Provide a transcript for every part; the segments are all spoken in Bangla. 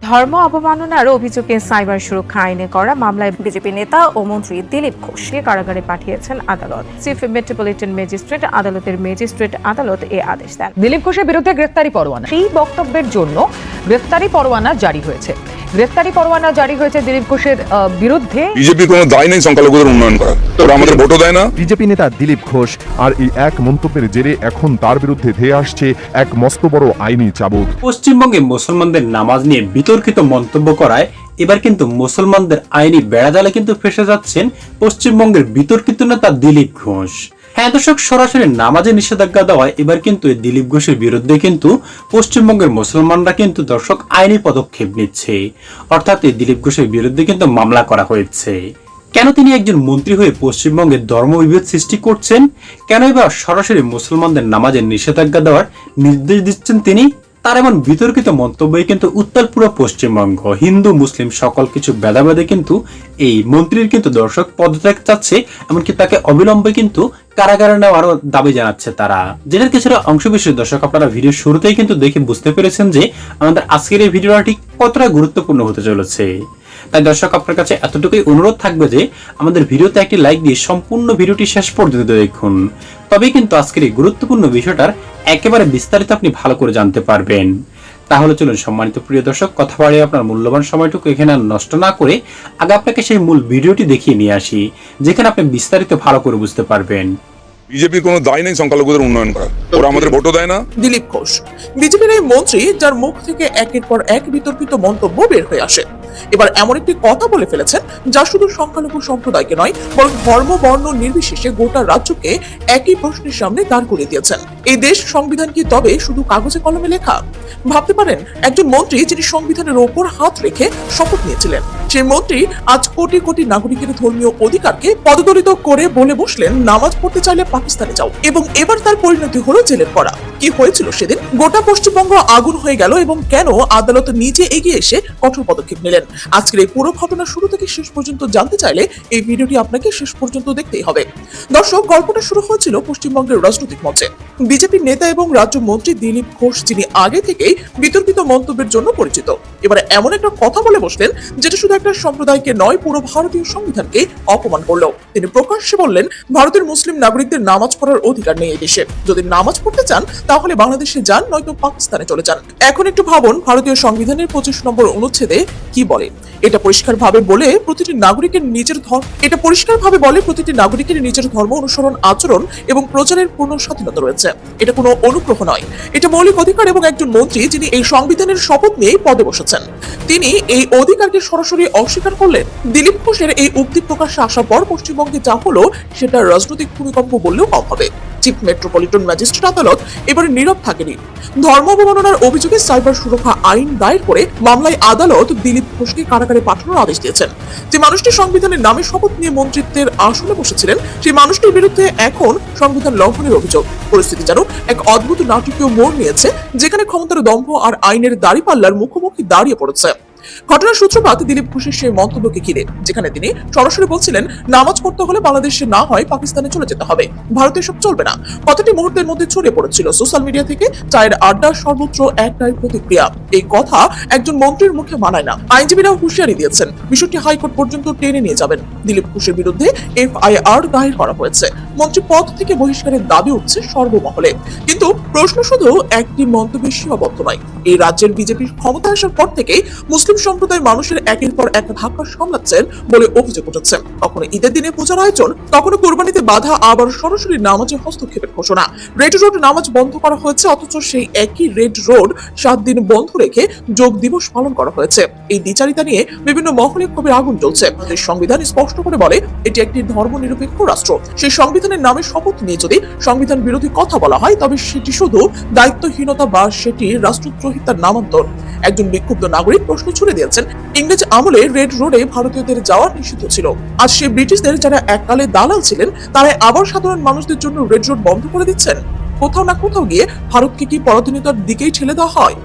ধর্ম অবমাননার অভিযোগে সাইবার সুরক্ষা আইনে করা মামলায় বিজেপি নেতা ও মন্ত্রী দিলীপ ঘোষকে কারাগারে পাঠিয়েছেন আদালত। চিফ মেট্রোপলিটন ম্যাজিস্ট্রেট আদালতের ম্যাজিস্ট্রেট আদালত এই আদেশ দেন। দিলীপ ঘোষের বিরুদ্ধে গ্রেফতারি পরোয়ানা, সেই বক্তব্যের জন্য গ্রেফতারি পরোয়ানা জারি হয়েছে। গ্রেফতারি পরোয়ানা জারি হয়েছে দিলীপ ঘোষের বিরুদ্ধে। বিজেপি কোনো দায় নেই সংখ্যালঘুদের উন্নয়ন করা, ওরা আমাদের ভোটও দেয় না। বিজেপি নেতা দিলীপ ঘোষ আর এই এক মন্তব্যের জেরে এখন তার বিরুদ্ধে ধেয়ে আসছে এক মস্ত বড় আইনি চাবুক। পশ্চিমবঙ্গে মুসলমানদের নামাজ নিয়ে বিতর্কিত মন্তব্য করায় এবার কিন্তু মুসলমানদের আইনি বেড়াজালে কিন্তু ফেসে যাচ্ছেন পশ্চিমবঙ্গের বিতর্কিত নেতা দিলীপ ঘোষ। হ্যাঁ দর্শক, সরাসরি নামাজে নিষেধাজ্ঞা দেওয়ায় এবার কিন্তু এই দিলীপ ঘোষের বিরুদ্ধে কিন্তু পশ্চিমবঙ্গের মুসলমানরা কিন্তু দর্শক আইনি পদক্ষেপ নিচ্ছে, অর্থাৎ এই দিলীপ ঘোষের বিরুদ্ধে কিন্তু মামলা করা হয়েছে। কেন তিনি একজন মন্ত্রী হয়ে পশ্চিমবঙ্গে ধর্মবিভেদ সৃষ্টি করছেন? কেন এবার সরাসরি মুসলমানদের নামাজে নিষেধাজ্ঞা দেওয়ার নির্দেশ দিচ্ছেন তিনি? তার এমন বিতর্কিত মন্তব্যে কিন্তু উত্তাল পুরো পশ্চিমবঙ্গ। হিন্দু মুসলিম সকল কিছু ভেদাভেদে কিন্তু এই মন্ত্রীর কিন্তু দর্শক পদত্যাগ চাচ্ছে, এমনকি তাকে অবিলম্বে কিন্তু কারাগারে নেওয়ারও দাবি জানাচ্ছে তারা। যেটার কিছুটা অংশবিশেষ দর্শক আপনারা ভিডিও শুরুতেই কিন্তু দেখে বুঝতে পেরেছেন যে আমাদের আজকের এই ভিডিওটা ঠিক কতটা গুরুত্বপূর্ণ হতে চলেছে। তাই দর্শক আপনার কাছে এতটুকুই অনুরোধ থাকবে যে আমাদের ভিডিওতে একটি লাইক দিয়ে সম্পূর্ণ ভিডিওটি শেষ পর্যন্ত দেখুন, তবেই কিন্তু আজকের এই গুরুত্বপূর্ণ বিষয়টার একেবারে বিস্তারিত আপনি ভালো করে জানতে পারবেন। তাহলে চলুন সম্মানিত প্রিয় দর্শক, কথা বাড়িয়ে আপনার মূল্যবান সময়টুকু এখানে নষ্ট না করে আগে আপনাকে সেই মূল ভিডিওটি দেখিয়ে নিয়ে আসি, যেখানে আপনি বিস্তারিত ভালো করে বুঝতে পারবেন। বিজেপির কোনো দায় নেই সংখ্যালঘুদের উন্নয়ন করা, ওরা আমাদের ভোটও দেয় না। দিলীপ ঘোষ বিজেপির এই মন্ত্রী, যার মুখ থেকে একের পর এক বিতর্কিত মন্তব্য বের হয়ে আসে, এবার এমন একটি কথা বলে ফেলেছেন যা শুধু সংখ্যালঘু সম্প্রদায়কে নয় বরং ধর্ম বর্ণ নির্বিশেষে গোটা রাজ্যকে একই প্রশ্নের সামনে দাঁড় করিয়ে দিয়েছেন। এই দেশ সংবিধান কি তবে শুধু কাগজে কলমে লেখা? ভাবতে পারেন, একজন মন্ত্রী যিনি সংবিধানের ওপর হাত রেখে শপথ নিয়েছিলেন, সেই মন্ত্রী আজ কোটি কোটি নাগরিকের ধর্মীয় অধিকারকে পদদলিত করে বলে বসলেন নামাজ পড়তে চাইলে পাকিস্তানে যাও, এবং এবার তার পরিণতি হলো জেলের পড়া। কি হয়েছিল সেদিন? গোটা পশ্চিমবঙ্গ আগুন হয়ে গেল, এবং কেন আদালত নিজে এগিয়ে এসে কঠোর পদক্ষেপ নিলেন? আজকের এই পুরো ঘটনা শুরু থেকে শেষ পর্যন্ত জানতে চাইলে এই ভিডিওটি আপনাকে শেষ পর্যন্ত দেখতেই হবে। দর্শক, গল্পটা শুরু হয়েছিল পশ্চিমবঙ্গের রাজনৈতিক মঞ্চে। বিজেপির নেতা এবং রাজ্য মন্ত্রী দিলীপ ঘোষ, যিনি আগে থেকেই বিতর্কিত মন্তব্যের জন্য পরিচিত, এবারে এমন একটা কথা বলে বসলেন যেটা শুধু একটা সম্প্রদায়কে নয়, পুরো ভারতীয় সংবিধানকে অপমান করলো। তিনি প্রকাশ্যে বললেন, ভারতের মুসলিম নাগরিকদের নামাজ পড়ার অধিকার নেই এই দেশে। যদি নামাজ পড়তে চান তাহলে বাংলাদেশে যান, নয়তো পাকিস্তানে চলে যান। এখন একটু ভাবুন, ভারতীয় সংবিধানের 25 নম্বর অনুচ্ছেদে কি বলে? এটা পরিষ্কারভাবে বলে প্রতিটি নাগরিকের নিজের ধর্ম অনুসরণ, আচরণ এবং প্রচারের পূর্ণ স্বাধীনতা রয়েছে। এটা কোনো অনুগ্রহ নয়, এটা মৌলিক অধিকার। এবং একজন মন্ত্রী যিনি এই সংবিধানের শপথ নিয়ে পদে বসেছেন, তিনি এই অধিকারকে সরাসরি অস্বীকার করলেন। দিলীপ ঘোষের এই উক্তি প্রকাশ্যে আসার পর পশ্চিমবঙ্গে যা হলো সেটা রাজনৈতিক ভূমিকম্প বললেও কম হবে। চিফ মেট্রোপলিটন ম্যাজিস্ট্রেট আদালত এবারে নীরব থাকেনি। ধর্ম অবমাননার অভিযোগে সাইবার সুরক্ষা আইন দায়ের করে মামলায় আদালত দিলীপ ঘোষকে কারাগারে পাঠানোর আদেশ দিয়েছেন। যে মানুষটি সংবিধানের নামে শপথ নিয়ে মন্ত্রিত্বের আসনে বসেছিলেন, সেই মানুষটির বিরুদ্ধে এখন সংবিধান লঙ্ঘনের অভিযোগ। পরিস্থিতি যেন এক অদ্ভুত নাটকীয় মোড় নিয়েছে, যেখানে ক্ষমতার দম্ভ আর আইনের দাঁড়িপাল্লার মুখোমুখি দাঁড়িয়ে পড়েছে। ঘটনার সূত্রপাত দিলীপ ঘোষের সেই মন্তব্যকে ঘিরে, যেখানে তিনি সরাসরি বলছিলেন নামাজ পড়তে হলে বাংলাদেশে না হয় পাকিস্তানে চলে যেতে হবে, ভারতে সব চলবে না। কথাটি মুহূর্তের মধ্যে ছড়িয়ে পড়েছিল সোশ্যাল মিডিয়া থেকে চায়ের আড্ডা সর্বত্র একটাই প্রতিক্রিয়া, এই কথা একজন মন্ত্রীর মুখে মানায় না। আইনজীবীরাও হুঁশিয়ারি দিয়েছেন বিষয়টি হাইকোর্ট পর্যন্ত টেনে নিয়ে যাবেন। দিলীপ ঘোষের বিরুদ্ধে FIR দায়ের করা হয়েছে। মন্ত্রী পদ থেকে বহিষ্কারের দাবি উঠছে সর্বমহলে। কিন্তু প্রশ্ন শুধু একটি মন্তব্যে সীমাবদ্ধ নয়। এই রাজ্যের বিজেপির ক্ষমতা আসার পর থেকেই মুসলিম সম্প্রদায়ের মানুষের একের পর এক ধাক্কা সামলাচ্ছেন বলে অভিযোগ উঠেছে। কখনো ঈদের দিনে পূজার আয়োজন, কখনো কোরবানিতে বাধা, আবার সরাসরি নামাজে হস্তক্ষেপের ঘোষণা। রেড রোড নামাজ বন্ধ করা হয়েছে, অথচ সেই একই রেড রোড 7 দিন বন্ধ রেখে যোগ দিবস পালন করা হয়েছে। এই দ্বিচারিতা নিয়ে বিভিন্ন মহলে ক্ষোভের আগুন জ্বলছে। সংবিধান স্পষ্ট করে বলে এটি একটি ধর্মনিরপেক্ষ রাষ্ট্র। সেই সংবিধানের নামে শপথ নিয়ে যদি সংবিধান বিরোধী কথা বলা হয়, তবে সেটি শুধু দায়িত্বহীনতা বা সেটি রাষ্ট্রদ্রোহিতার নামান্তর। একজন বিক্ষুব্ধ নাগরিক প্রশ্ন ছুড়ে দিয়েছেন, ইংরেজ আমলে রেড রোডে ভারতীয়দের যাওয়া নিষিদ্ধ ছিল। আজ সে ব্রিটিশদের যারা এককালে দালাল ছিলেন, তারা আবার সাধারণ মানুষদের জন্য রেড রোড বন্ধ করে দিচ্ছেন। কোথাও না কোথাও গিয়ে ভারতকে কি পরাধীনতার দিকেই ঠেলে দেওয়া হয়?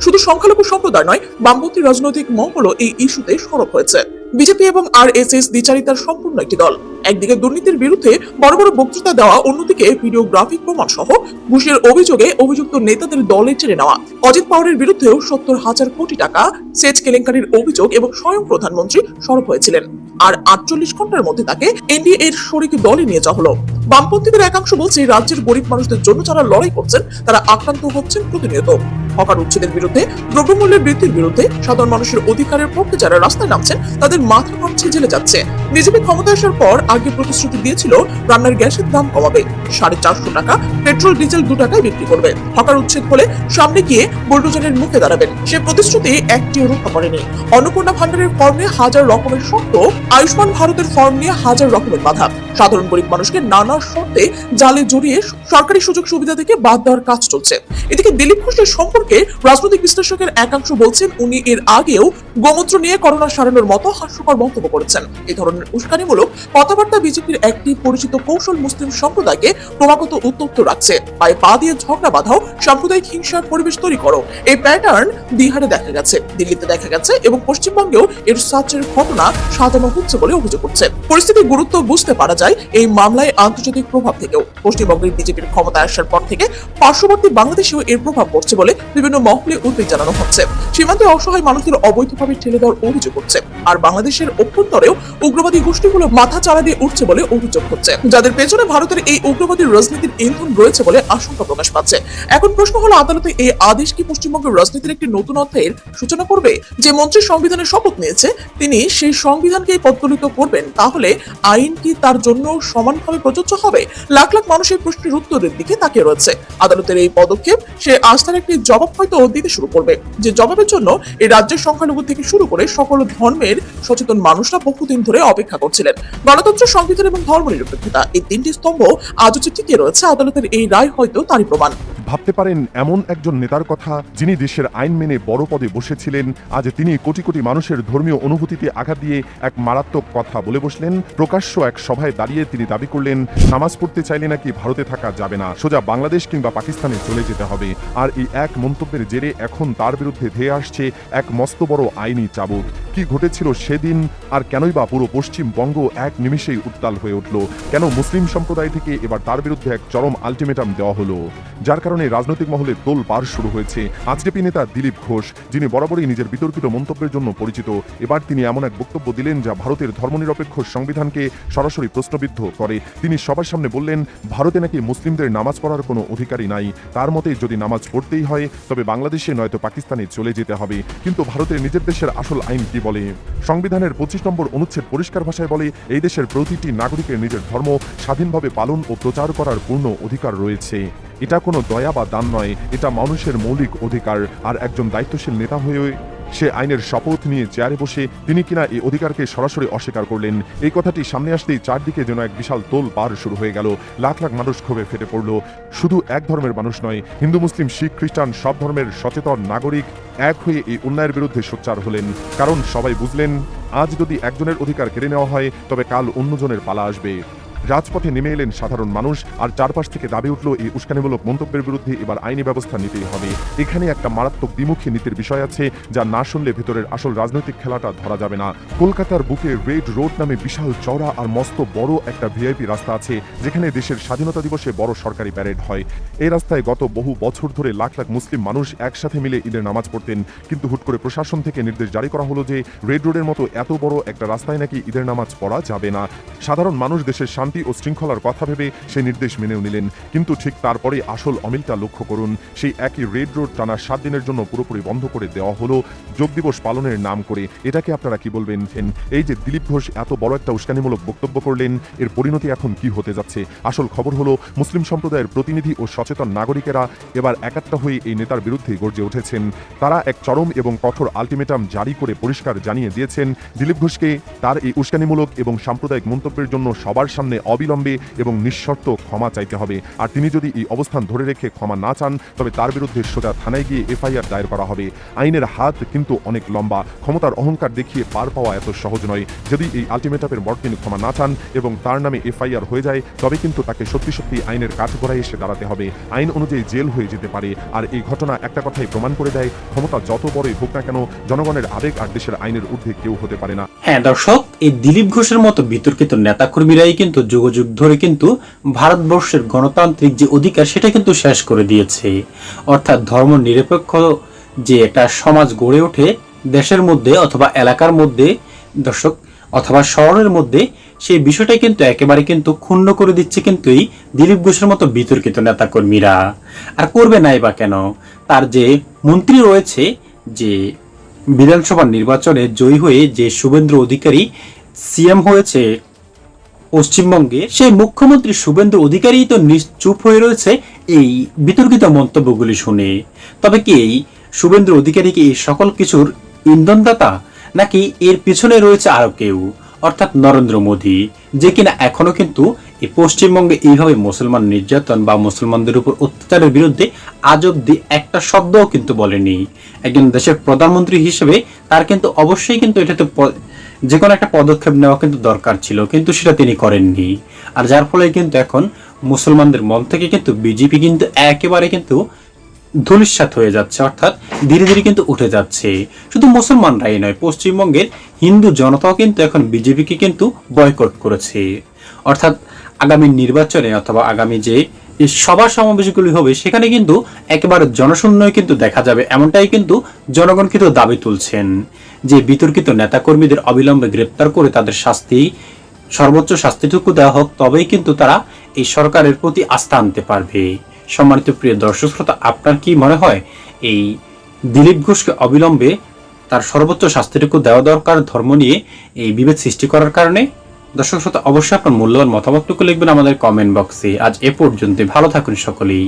শুধু সংখ্যালঘু সম্প্রদায় নয়, বামপন্থী রাজনৈতিক মহলও এই ইস্যুতে সরব হয়েছে। বিজেপি এবং আরএসএস দ্বিচারিতার সম্পূর্ণ একটি দল। একদিকে দুর্নীতির বিরুদ্ধে বড় বড় বক্তৃতা দেওয়া, অন্যদিকে ভিডিওগ্রাফিক প্রমাণ সহ ঘুষের অভিযোগে অভিযুক্ত নেতাদের দলে টেনে নেওয়া। অজিত পাওয়ারের বিরুদ্ধেও 70,000 কোটি টাকা সেচ কেলেঙ্কারির অভিযোগ এবং স্বয়ং প্রধানমন্ত্রী সরব হয়েছিলেন। আর 48 ঘন্টার মধ্যে তাকে এনডিএ এর শরিক দলে নিয়ে যাওয়া হলো। বামপন্থীদের একাংশ বলছে রাজ্যের গরিব মানুষদের জন্য যারা লড়াই করছেন তারা আক্রান্ত হচ্ছেন প্রতিনিয়ত। হকার উচ্ছেদের বিরুদ্ধে, দ্রব্যমূল্যের বৃদ্ধির বিরুদ্ধে, সাধারণ মানুষের অধিকারের পক্ষে যারা রাস্তায় নামছেন তাদের মাথা ভাঙছে, জেলে যাচ্ছে। বিজেপি ক্ষমতায় আসার পর আগে প্রতিশ্রুতি দিয়েছিল রান্নার গ্যাসের দাম কমাবে, 450 টাকা, পেট্রোল ডিজেল 2 টাকায় বিক্রি করবে। হকার উচ্ছেদ হলে সামনে গিয়ে বুলডোজারের মুখে দাঁড়াবেন। সে প্রতিশ্রুতি একটিও রক্ষা করেনি। অন্নপূর্ণা ভান্ডারের ফর্ম নিয়ে হাজার রকমের শর্ত, আয়ুষ্মান ভারতের ফর্ম নিয়ে হাজার রকমের বাধা, সাধারণ গরিব মানুষকে নানা শর্তে জালে জড়িয়ে সরকারি সুযোগ সুবিধা থেকে বাদ দেওয়ার কাজ চলছে। এদিকে দিলীপ ঘোষের সম্পর্কে রাজনৈতিক বিশ্লেষকের একাংশ বলছেন উনি এর আগেও গোমূত্র নিয়ে করোনা সারানোর মতো হাস্যকর মন্তব্য করেছেন। এই ধরনের উস্কানিমূলক কথাবার্তা বিজেপির একটি পরিচিত কৌশল মুসলিম সম্প্রদায়কে ক্রমাগত উত্তপ্ত রাখছে। পায়ে পা দিয়ে ঝগড়া বাঁধাও, সাম্প্রদায়িক হিংসার পরিবেশ তৈরি করো। এই প্যাটার্ন বিহারে দেখা গেছে, দিল্লিতে দেখা গেছে এবং পশ্চিমবঙ্গেও এর সার্চের ঘটনা সাজানো হচ্ছে বলে অভিযোগ করছে। পরিস্থিতির গুরুত্ব বুঝতে পারা যায় এই মামলায় আন্তর্জাতিক প্রভাব থেকেও। পশ্চিমবঙ্গের বিজেপির ক্ষমতায় আসার পর থেকে পার্শ্ববর্তী বাংলাদেশেও এর প্রভাব পড়ছে বলে বিভিন্ন মহলে উদ্বেগ জানানো হচ্ছে। সীমান্তে অসহায় মানুষদের অবৈধভাবে ঠেলে দেওয়ার অভিযোগ হচ্ছে। আর বাংলাদেশের অভ্যন্তরেও উগ্রবাদী গোষ্ঠীগুলো মাথা চাড়া দিয়ে উঠছে বলে অভিযোগ হচ্ছে, যাদের পেছনে ভারতের এই উগ্রবাদী রাজনীতির ইন্ধন রয়েছে বলে আশঙ্কা প্রকাশ পাচ্ছে। এখন প্রশ্ন হলো, আদালতে এই আদেশ কি পশ্চিমবঙ্গের রাজনীতির একটি নতুন অধ্যায়ের সূচনা করবে? যে মন্ত্রী সংবিধানের শপথ নিয়েছে তিনি সেই সংবিধানকেই পদদলিত করবেন, তাহলে আইন কি তার জন্য সমানভাবে প্রযোজ্য হবে? লাখ লাখ মানুষের প্রশ্নের উত্তরের দিকে তাকিয়ে রয়েছে। আদালতের এই পদক্ষেপ সে আস্থার একটি জবাব হয়তো দিতে শুরু করবে, যে জবাবের জন্য এই রাজ্যের সংখ্যালঘু থেকে শুরু করে সকল ধর্মের সচেতন মানুষরা বহুদিন ধরে অপেক্ষা করছিলেন। গণতন্ত্র, সংবিধান এবং ধর্মনিরপেক্ষতা, এই 3টি স্তম্ভ আজও যে টিকে রয়েছে, আদালতের এই রায় হয়তো তারই প্রমাণ। ভাবতে পারেন এমন একজন নেতার কথা যিনি দেশের আইন মেনে বড় পদে বসেছিলেন, আজ তিনি কোটি কোটি মানুষের ধর্মীয় অনুভূতিতে আঘাত দিয়ে এক মারাত্মক কথা বলে বসলেন। প্রকাশ্য এক সভায় দাঁড়িয়ে তিনি দাবি করলেন নামাজ পড়তে চাইলে নাকি ভারতে থাকা যাবে না, সোজা বাংলাদেশ কিংবা পাকিস্তানে চলে যেতে হবে। আর এই এক মন্তব্যের জেরে এখন তার বিরুদ্ধে ধেয়ে আসছে এক মস্ত বড় আইনি চাবুক। কি ঘটেছিল সেদিন, আর কেনই বা পুরো পশ্চিমবঙ্গ এক নিমিষেই উত্তাল হয়ে উঠল? কেন মুসলিম সম্প্রদায় থেকে এবার তার বিরুদ্ধে এক চরম আলটিমেটাম দেওয়া হলো, যার কারণে রাজনৈতিক মহলে তোলপাড় শুরু হয়েছে। আজকেপি নেতা দিলীপ ঘোষ, যিনি বরাবরই নিজের বিতর্কিত মন্তব্যের জন্য পরিচিত, এবার তিনি এমন এক বক্তব্য দিলেন যা ভারতের ধর্মনিরপেক্ষ সংবিধানকে সরাসরি প্রশ্নবিদ্ধ করে। তিনি সবার সামনে বললেন ভারতে নাকি মুসলিমদের নামাজ পড়ার কোনো অধিকারই নাই। তার মতে যদি নামাজ পড়তেই হয় তবে বাংলাদেশে নয়তো পাকিস্তানে চলে যেতে হবে। কিন্তু ভারতের নিজের দেশের আসল আইন কি বলে? সংবিধানের 25 নম্বর অনুচ্ছেদ পরিষ্কার ভাষায় বলে এই দেশের প্রতিটি নাগরিকের নিজের ধর্ম স্বাধীনভাবে পালন ও প্রচার করার পূর্ণ অধিকার রয়েছে। এটা কোনো দয়া বা দান নয়, এটা মানুষের মৌলিক অধিকার। আর একজন দায়িত্বশীল নেতা হয়ে সে আইনের শপথ নিয়ে চেয়ারে বসে তিনি কিনা এই অধিকারকে সরাসরি অস্বীকার করলেন। এই কথাটি সামনে আসতেই চারদিকে যেন এক বিশাল তোলপাড় শুরু হয়ে গেল। লাখ লাখ মানুষ ক্ষোভে ফেটে পড়ল। শুধু এক ধর্মের মানুষ নয়, হিন্দু, মুসলিম, শিখ, খ্রিস্টান সব ধর্মের সচেতন নাগরিক এক হয়ে এই অন্যায়ের বিরুদ্ধে সোচ্চার হলেন। কারণ সবাই বুঝলেন আজ যদি একজনের অধিকার কেড়ে নেওয়া হয় তবে কাল অন্যজনের পালা আসবে। রাজপথে নেমে এলেন সাধারণ মানুষ, আর চারপাশ থেকে দাবি উঠল এই উস্কানিমূলক মন্তব্যের বিরুদ্ধে এবার আইনি ব্যবস্থা নিতেই হবে। এখানে একটা মারাত্মক দ্বিমুখী নীতির বিষয় আছে যা না শুনলে ভেতরের আসল রাজনৈতিক খেলাটা ধরা যাবে না। কলকাতার বুকে রেড রোড নামে বিশাল চওড়া আর মস্ত বড় একটা ভিআইপি রাস্তা আছে, যেখানে দেশের স্বাধীনতা দিবসে বড় সরকারি প্যারেড হয়। এই রাস্তায় গত বহু বছর ধরে লাখ লাখ মুসলিম মানুষ একসাথে মিলে ঈদের নামাজ পড়তেন। কিন্তু হুট করে প্রশাসন থেকে নির্দেশ জারি করা হলো যে রেড রোডের মতো এত বড় একটা রাস্তায় নাকি ঈদের নামাজ পড়া যাবে না। সাধারণ মানুষ দেশের শান্তি ও শৃঙ্খলার কথা ভেবে সেই নির্দেশ মেনেও নিলেন। কিন্তু ঠিক তারপরে আসল অমিলটা লক্ষ্য করুন। সেই একই রেড রোড টানা 7 দিনের জন্য পুরোপুরি বন্ধ করে দেওয়া হলো যোগ দিবস পালনের নাম করে। এটাকে আপনারা কি বলবেন? এই যে দিলীপ ঘোষ এত বড় একটা উস্কানিমূলক বক্তব্য করলেন, এর পরিণতি এখন কি হতে যাচ্ছে? আসল খবর হলো মুসলিম সম্প্রদায়ের প্রতিনিধি ও সচেতন নাগরিকেরা এবার একাত্তা হয়ে এই নেতার বিরুদ্ধে গর্জে উঠেছেন। তারা এক চরম এবং কঠোর আলটিমেটাম জারি করে পরিষ্কার জানিয়ে দিয়েছেন দিলীপ ঘোষকে তার এই উস্কানিমূলক এবং সাম্প্রদায়িক মন্তব্যের জন্য সবার সামনে অবিলম্বে এবং নিঃশর্ত ক্ষমা চাইতে হবে। আর তিনি যদি এই অবস্থান ধরে রেখে ক্ষমা না চান তবে তার বিরুদ্ধে সোজা থানায় গিয়ে এফআইআর দায়ের করা হবে। আইনের হাত কিন্তু অনেক লম্বা, ক্ষমতার অহংকার দেখিয়ে পার পাওয়া এত সহজ নয়। যদি এই আলটিমেটামের পর তিনি ক্ষমা না চান এবং তার নামে এফআইআর হয়ে যায় তবে কিন্তু তাকে সত্যি সত্যি আইনের কাঠগড়ায় এসে দাঁড়াতে হবে। আইন অনুযায়ী জেল হয়ে যেতে পারে। আর এই ঘটনা একটা কথাই প্রমাণ করে দেয়, ক্ষমতা যত বড়ই হোক না কেন জনগণের আবেগ আর দেশের আইনের ঊর্ধ্বে কেউ হতে পারে না। হ্যাঁ দর্শক, এই দিলীপ ঘোষের মতো বিতর্কিত নেতাকর্মীরাই কিন্তু যুগ যুগ ধরে কিন্তু ভারতবর্ষের গণতান্ত্রিক যে অধিকার সেটা কিন্তু শেষ করে দিয়েছে। অর্থাৎ ধর্ম নিরপেক্ষ যে একটা সমাজ গড়ে ওঠে দেশের মধ্যে অথবা এলাকার মধ্যে দর্শক অথবা শহরের মধ্যে, সেই বিষয়টাই কিন্তু একেবারে কিন্তু ক্ষুণ্ণ করে দিচ্ছে কিন্তু এই দিলীপ ঘোষের মতো বিতর্কিত নেতাকর্মীরা। আর করবে নাই বা কেন? তার যে মন্ত্রী রয়েছে, যে বিধানসভা নির্বাচনে জয়ী হয়ে যে শুভেন্দু অধিকারী সিএম হয়েছে পশ্চিমবঙ্গে, সেই মুখ্যমন্ত্রী শুভেন্দু অধিকারী তো চুপ হয়ে রয়েছে এই বিতর্কিত মন্তব্যগুলি শুনে। তবে কি এই শুভেন্দু অধিকারী কি এই সকল কিছুর ইন্ধনদাতা, নাকি এর পিছনে রয়েছে আরো কেউ, অর্থাৎ নরেন্দ্র মোদী, যে কিনা এখনো কিন্তু এই পশ্চিমবঙ্গে এইভাবে মুসলমান নির্যাতন বা মুসলমানদের উপর অত্যাচারের বিরুদ্ধে আজ অব্দি একটা শব্দও কিন্তু বলেনি। একজন দেশের প্রধানমন্ত্রী হিসেবে তার কিন্তু অবশ্যই কিন্তু এটাতে যে কোনো একটা পদক্ষেপ নেওয়া কিন্তু দরকার ছিল, কিন্তু সেটা তিনি করেননি। আর যার ফলে কিন্তু এখন মুসলমানদের মন থেকে কিন্তু বিজেপি কিন্তু একেবারে কিন্তু ধূলিসাৎ হয়ে যাচ্ছে, অর্থাৎ ধীরে ধীরে কিন্তু উঠে যাচ্ছে। শুধু মুসলমানরাই নয়, পশ্চিমবঙ্গের হিন্দু জনতাও কিন্তু এখন বিজেপিকে কিন্তু বয়কট করেছে। অর্থাৎ আগামী নির্বাচনে অথবা আগামী যে সভা সমাবেশগুলি হবে সেখানে কিন্তু একেবারে জনশূন্যই কিন্তু দেখা যাবে, এমনটাই কিন্তু জনগণ কিন্তু দাবি তুলছেন যে বিতর্কিত নেতাকর্মীদের অবিলম্বে গ্রেপ্তার করে তাদের শাস্তি, সর্বোচ্চ শাস্তিটুকু দেওয়া হোক, তবেই কিন্তু তারা এই সরকারের প্রতি আস্থা আনতে পারবে। সম্মানিত প্রিয় দর্শক শ্রোতা, আপনার কি মনে হয় এই দিলীপ ঘোষকে অবিলম্বে তার সর্বোচ্চ শাস্তিটুকু দেওয়া দরকার ধর্ম নিয়ে এই বিভেদ সৃষ্টি করার কারণে? দর্শক শ্রোতা, অবশ্যই আপনার মূল্যবান মতামতটুকু লিখবেন আমাদের কমেন্ট বক্সে। আজ এ পর্যন্ত, ভালো থাকুন সকলেই।